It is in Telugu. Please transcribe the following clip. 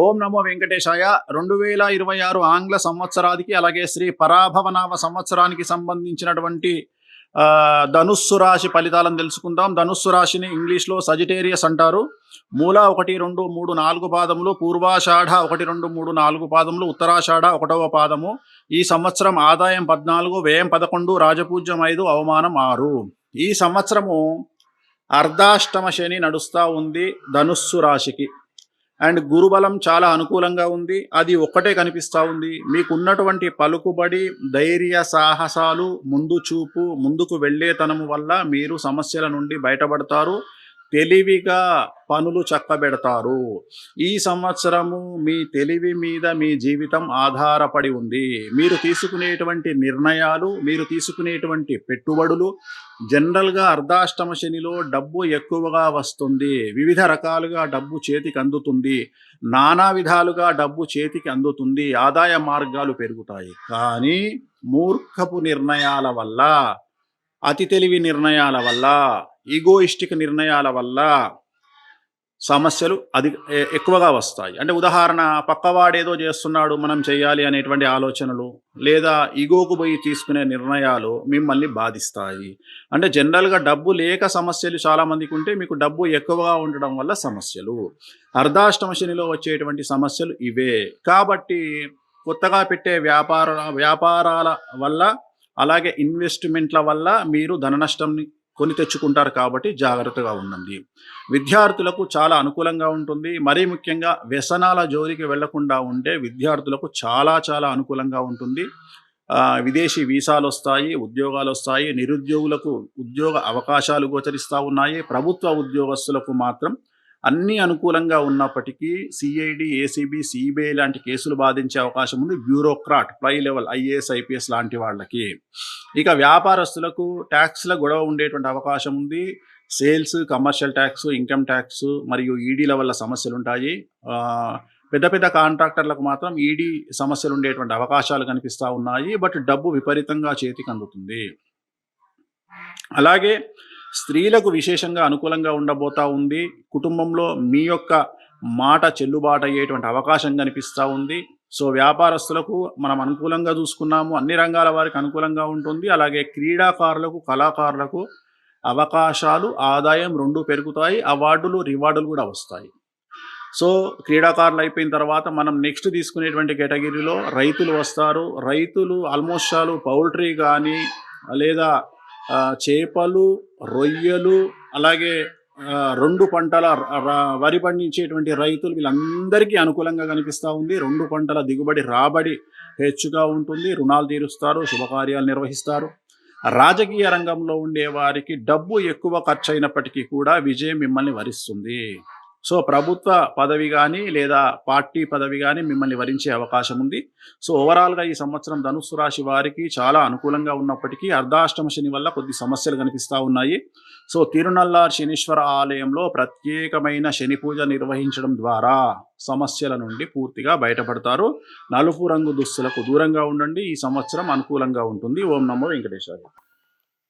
ఓం నమో వెంకటేశాయ. 2026 ఆంగ్ల సంవత్సరానికి అలాగే శ్రీ పరాభవనామ సంవత్సరానికి సంబంధించినటువంటి ధనుస్సు రాశి ఫలితాలను తెలుసుకుందాం. ధనుస్సు రాశిని ఇంగ్లీష్లో సజిటేరియస్ అంటారు. మూల 1, 2, 3, 4 పాదములు, పూర్వాషాఢ 1, 2, 3, 4 పాదములు, ఉత్తరాషాఢ 1వ పాదము. ఈ సంవత్సరం ఆదాయం 14, వ్యయం 11, రాజపూజ్యం 5, అవమానం 6. ఈ సంవత్సరము అర్ధాష్టమ శని నడుస్తూ ఉంది ధనుస్సు రాశికి. అండ్ గురుబలం చాలా అనుకూలంగా ఉంది. అది ఒక్కటే కనిపిస్తూ ఉంది. మీకున్నటువంటి పలుకుబడి, ధైర్య సాహసాలు, ముందు చూపు, ముందుకు వెళ్ళేతనము వల్ల మీరు సమస్యల నుండి బయటపడతారు. తెలివిగా పనులు చక్కబెడతారు. ఈ సంవత్సరము మీ తెలివి మీద మీ జీవితం ఆధారపడి ఉంది. మీరు తీసుకునేటువంటి నిర్ణయాలు, మీరు తీసుకునేటువంటి పెట్టుబడులు, జనరల్గా అర్ధాష్టమ శనిలో డబ్బు ఎక్కువగా వస్తుంది. వివిధ రకాలుగా డబ్బు చేతికి అందుతుంది. నానా విధాలుగా డబ్బు చేతికి అందుతుంది. ఆదాయ మార్గాలు పెరుగుతాయి. కానీ మూర్ఖపు నిర్ణయాల వల్ల, అతి తెలివి నిర్ణయాల వల్ల, ఈగోయిస్టిక్ నిర్ణయాల వల్ల సమస్యలు ఎక్కువగా వస్తాయి. అంటే ఉదాహరణ, పక్కవాడేదో చేస్తున్నాడు మనం చేయాలి అనేటువంటి ఆలోచనలు, లేదా ఈగోకు పోయి తీసుకునే నిర్ణయాలు మిమ్మల్ని బాధిస్తాయి. అంటే జనరల్గా డబ్బు లేక సమస్యలు చాలామందికి ఉంటే, మీకు డబ్బు ఎక్కువగా ఉండడం వల్ల సమస్యలు. అర్ధాష్టమ శనిలో వచ్చేటువంటి సమస్యలు ఇవే. కాబట్టి కొత్తగా పెట్టే వ్యాపారాల వల్ల, అలాగే ఇన్వెస్ట్మెంట్ల వల్ల మీరు ధన నష్టంని కొని తెచ్చుకుంటారు. కాబట్టి జాగ్రత్తగా ఉండండి. విద్యార్థులకు చాలా అనుకూలంగా ఉంటుంది. మరీ ముఖ్యంగా వ్యసనాల జోలికి వెళ్లకుండా ఉంటే విద్యార్థులకు చాలా చాలా అనుకూలంగా ఉంటుంది. విదేశీ వీసాలు వస్తాయి, ఉద్యోగాలు వస్తాయి. నిరుద్యోగులకు ఉద్యోగ అవకాశాలు గోచరిస్తూ ఉన్నాయి. ప్రభుత్వ ఉద్యోగస్తులకు మాత్రం అన్నీ అనుకూలంగా ఉన్నప్పటికీ సిఐడి, ఏసీబీ, సిబిఐ లాంటి కేసులు బాధించే అవకాశం ఉంది. బ్యూరోక్రాట్, పై లెవెల్ ఐఏఎస్, ఐపీఎస్ లాంటి వాళ్ళకి. ఇక వ్యాపారస్తులకు ట్యాక్స్ల గొడవ ఉండేటువంటి అవకాశం ఉంది. Sales, commercial tax, income tax మరియు ఈడీల వల్ల సమస్యలు ఉంటాయి. పెద్ద పెద్ద కాంట్రాక్టర్లకు మాత్రం ఈడీ సమస్యలు ఉండేటువంటి అవకాశాలు కనిపిస్తూ ఉన్నాయి. బట్ డబ్బు విపరీతంగా చేతికి అందుతుంది. అలాగే స్త్రీలకు విశేషంగా అనుకూలంగా ఉండబోతూ ఉంది. కుటుంబంలో మీ యొక్క మాట చెల్లుబాటు అయ్యేటువంటి అవకాశం కనిపిస్తూ ఉంది. సో వ్యాపారస్తులకు మనం అనుకూలంగా చూసుకున్నాము. అన్ని రంగాల వారికి అనుకూలంగా ఉంటుంది. అలాగే క్రీడాకారులకు, కళాకారులకు అవకాశాలు, ఆదాయం రెండూ పెరుగుతాయి. అవార్డులు, రివార్డులు కూడా వస్తాయి. సో క్రీడాకారులు అయిపోయిన తర్వాత మనం నెక్స్ట్ తీసుకునేటువంటి కేటగిరీలో రైతులు వస్తారు. రైతులు ఆల్మోస్ట్ ఆల్ పౌల్ట్రీ కానీ, లేదా చేపలు, రొయ్యలు, అలాగే 2 పంటల వరి పండించేటువంటి రైతులు, వీళ్ళందరికీ అనుకూలంగా కనిపిస్తూ ఉంది. 2 పంటల దిగుబడి, రాబడి హెచ్చుగా ఉంటుంది. రుణాలు తీరుస్తారు, శుభకార్యాలు నిర్వహిస్తారు. రాజకీయ రంగంలో ఉండే వారికి డబ్బు ఎక్కువ ఖర్చు అయినప్పటికీ కూడా విజయం మిమ్మల్ని వరిస్తుంది. సో ప్రభుత్వ పదవి కానీ, లేదా పార్టీ పదవి కానీ మిమ్మల్ని వరించే అవకాశం ఉంది. సో ఓవరాల్గా ఈ సంవత్సరం ధనుస్సు రాశి వారికి చాలా అనుకూలంగా ఉన్నప్పటికీ అర్ధాష్టమ శని వల్ల కొద్ది సమస్యలు కనిపిస్తూ ఉన్నాయి. సో తిరునల్లార్ శనీశ్వర ఆలయంలో ప్రత్యేకమైన శని పూజ నిర్వహించడం ద్వారా సమస్యల నుండి పూర్తిగా బయటపడతారు. నలుపు రంగు దుస్తులకు దూరంగా ఉండండి. ఈ సంవత్సరం అనుకూలంగా ఉంటుంది. ఓం నమో వెంకటేశాయ.